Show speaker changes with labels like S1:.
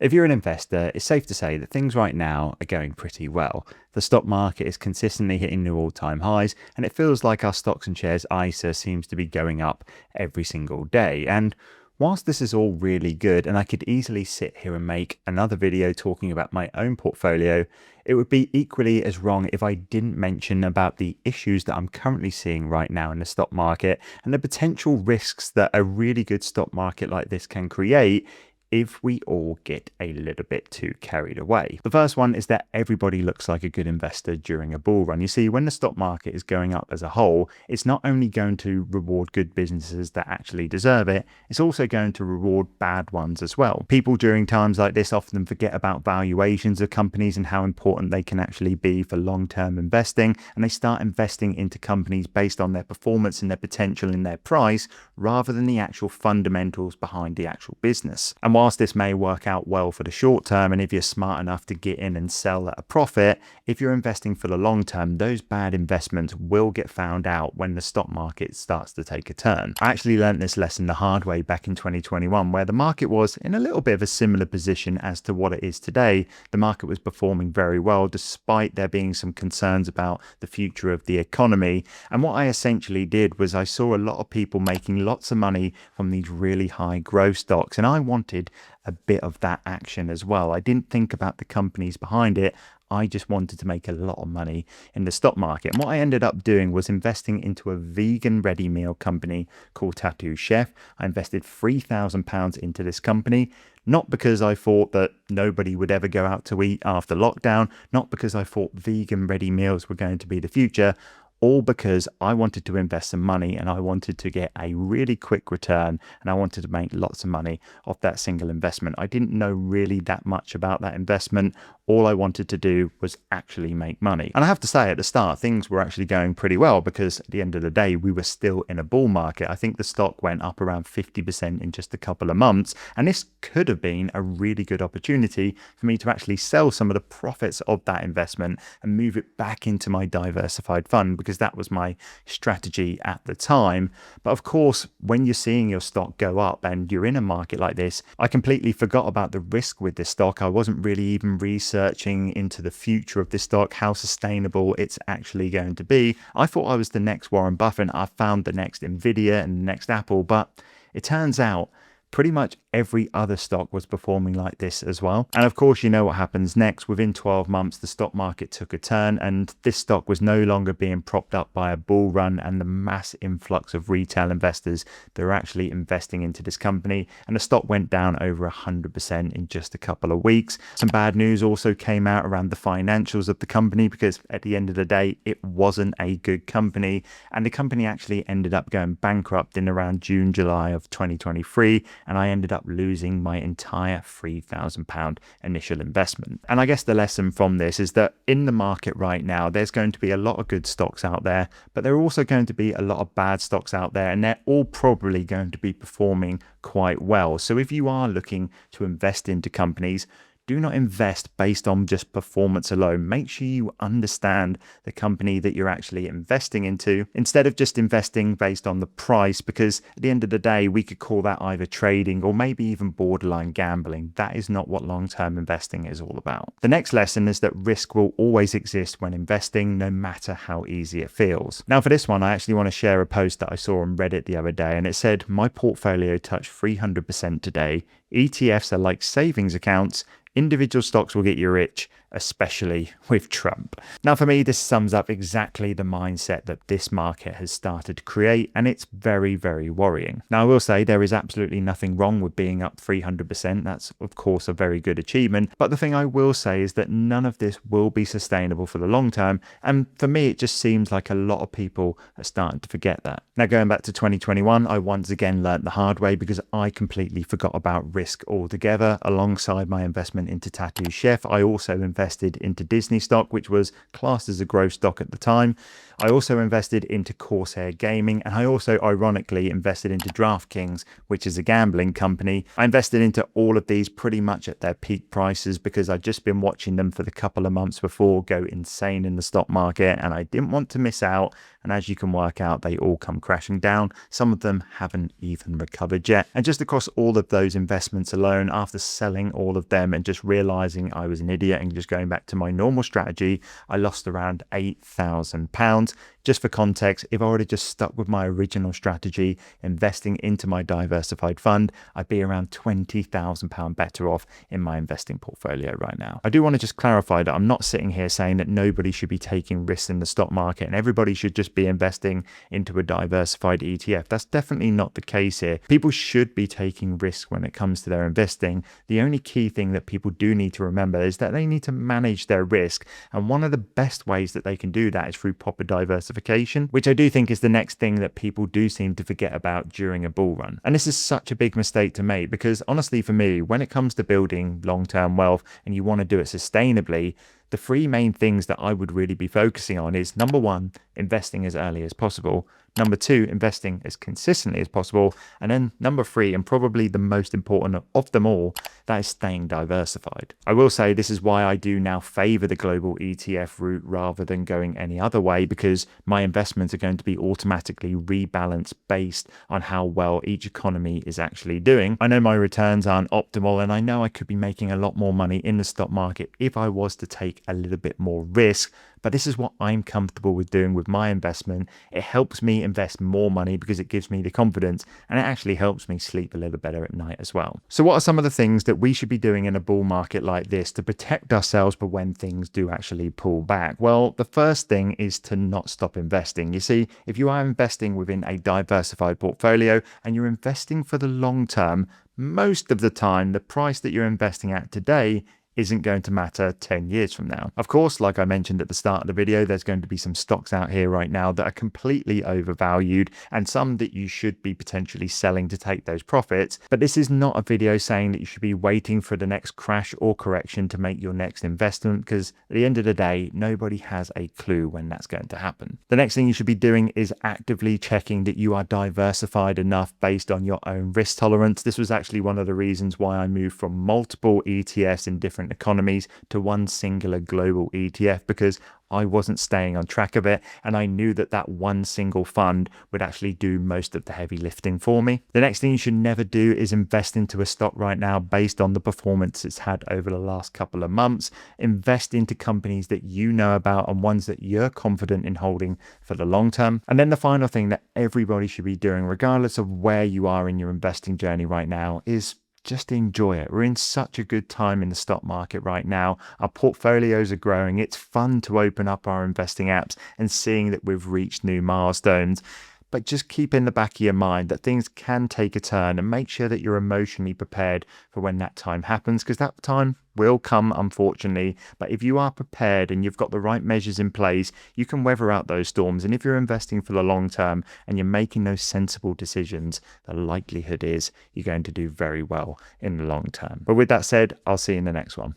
S1: If you're an investor, it's safe to say that things right now are going pretty well. The stock market is consistently hitting new all-time highs, and it feels like our stocks and shares ISA seems to be going up every single day. And whilst this is all really good, and I could easily sit here and make another video talking about my own portfolio, it would be equally as wrong if I didn't mention about the issues that I'm currently seeing right now in the stock market and the potential risks that a really good stock market like this can create if we all get a little bit too carried away. The first one is that everybody looks like a good investor during a bull run. You see, when the stock market is going up as a whole, it's not only going to reward good businesses that actually deserve it, it's also going to reward bad ones as well. People during times like this often forget about valuations of companies and how important they can actually be for long-term investing, and they start investing into companies based on their performance and their potential in their price rather than the actual fundamentals behind the actual business. And whilst this may work out well for the short term, and if you're smart enough to get in and sell at a profit, if you're investing for the long term, those bad investments will get found out when the stock market starts to take a turn. I actually learned this lesson the hard way back in 2021, where the market was in a little bit of a similar position as to what it is today. The market was performing very well, despite there being some concerns about the future of the economy. And what I essentially did was I saw a lot of people making lots of money from these really high growth stocks, and I wanted a bit of that action as well. I didn't think about the companies behind it. I just wanted to make a lot of money in the stock market. And what I ended up doing was investing into a vegan ready meal company called Tattoo Chef. I invested £3,000 into this company, not because I thought that nobody would ever go out to eat after lockdown, not because I thought vegan ready meals were going to be the future, all because I wanted to invest some money and I wanted to get a really quick return, and I wanted to make lots of money off that single investment. I didn't know really that much about that investment. All I wanted to do was actually make money. And I have to say, at the start, things were actually going pretty well, because at the end of the day, we were still in a bull market. I think the stock went up around 50% in just a couple of months. And this could have been a really good opportunity for me to actually sell some of the profits of that investment and move it back into my diversified fund, because that was my strategy at the time. But of course, when you're seeing your stock go up and you're in a market like this, I completely forgot about the risk with this stock. I wasn't really even researching into the future of this stock, how sustainable it's actually going to be. I thought I was the next Warren Buffett. I found the next Nvidia and the next Apple, but it turns out pretty much every other stock was performing like this as well. And of course, you know what happens next. Within 12 months, the stock market took a turn, and this stock was no longer being propped up by a bull run and the mass influx of retail investors that are actually investing into this company. And the stock went down over 100% in just a couple of weeks. Some bad news also came out around the financials of the company, because at the end of the day, it wasn't a good company. And the company actually ended up going bankrupt in around June, July of 2023. And I ended up losing my entire £3,000 initial investment. And I guess the lesson from this is that in the market right now, there's going to be a lot of good stocks out there, but there are also going to be a lot of bad stocks out there, and they're all probably going to be performing quite well. So if you are looking to invest into companies, do not invest based on just performance alone. Make sure you understand the company that you're actually investing into, instead of just investing based on the price, because at the end of the day, we could call that either trading or maybe even borderline gambling. That is not what long-term investing is all about. The next lesson is that risk will always exist when investing, no matter how easy it feels. Now, for this one, I actually want to share a post that I saw on Reddit the other day, and it said, "My portfolio touched 300% today. ETFs are like savings accounts. Individual stocks will get you rich, especially with Trump." Now, for me, this sums up exactly the mindset that this market has started to create, and it's very, very worrying. Now, I will say there is absolutely nothing wrong with being up 300%. That's, of course, a very good achievement. But the thing I will say is that none of this will be sustainable for the long term. And for me, it just seems like a lot of people are starting to forget that. Now, going back to 2021, I once again learned the hard way, because I completely forgot about risk altogether. Alongside my investment into Tattoo Chef, I also invested into Disney stock, which was classed as a growth stock at the time. I also invested into Corsair Gaming, and I also ironically invested into DraftKings, which is a gambling company. I invested into all of these pretty much at their peak prices because I'd just been watching them for the couple of months before go insane in the stock market, and I didn't want to miss out. And as you can work out, they all come crashing down. Some of them haven't even recovered yet. And just across all of those investments alone, after selling all of them and just realizing I was an idiot and just going back to my normal strategy, I lost around £8,000. Just for context, if I would have just stuck with my original strategy, investing into my diversified fund, I'd be around £20,000 better off in my investing portfolio right now. I do want to just clarify that I'm not sitting here saying that nobody should be taking risks in the stock market and everybody should just be investing into a diversified ETF. That's definitely not the case here. People should be taking risks when it comes to their investing. The only key thing that people do need to remember is that they need to manage their risk. And one of the best ways that they can do that is through proper diversification, which I do think is the next thing that people do seem to forget about during a bull run. And this is such a big mistake to make because honestly, for me, when it comes to building long-term wealth and you want to do it sustainably, the three main things that I would really be focusing on is number one, investing as early as possible. Number two, investing as consistently as possible. And then number three, and probably the most important of them all, that is staying diversified. I will say this is why I do now favor the global ETF route rather than going any other way, because my investments are going to be automatically rebalanced based on how well each economy is actually doing. I know my returns aren't optimal, and I know I could be making a lot more money in the stock market if I was to take a little bit more risk. But this is what I'm comfortable with doing with my investment. It helps me invest more money because it gives me the confidence, and it actually helps me sleep a little better at night as well. So what are some of the things that we should be doing in a bull market like this to protect ourselves for when things do actually pull back? Well, the first thing is to not stop investing. You see, if you are investing within a diversified portfolio and you're investing for the long term, most of the time, the price that you're investing at today isn't going to matter 10 years from now. Of course, like I mentioned at the start of the video, there's going to be some stocks out here right now that are completely overvalued and some that you should be potentially selling to take those profits. But this is not a video saying that you should be waiting for the next crash or correction to make your next investment, because at the end of the day, nobody has a clue when that's going to happen. The next thing you should be doing is actively checking that you are diversified enough based on your own risk tolerance. This was actually one of the reasons why I moved from multiple ETFs in different economies to one singular global ETF, because I wasn't staying on track of it, and I knew that that one single fund would actually do most of the heavy lifting for me. The next thing you should never do is invest into a stock right now based on the performance it's had over the last couple of months. Invest into companies that you know about and ones that you're confident in holding for the long term. And then the final thing that everybody should be doing, regardless of where you are in your investing journey right now, is just enjoy it. We're in such a good time in the stock market right now. Our portfolios are growing. It's fun to open up our investing apps and seeing that we've reached new milestones. But just keep in the back of your mind that things can take a turn, and make sure that you're emotionally prepared for when that time happens, because that time will come, unfortunately. But if you are prepared and you've got the right measures in place, you can weather out those storms. And if you're investing for the long term and you're making those sensible decisions, the likelihood is you're going to do very well in the long term. But with that said, I'll see you in the next one.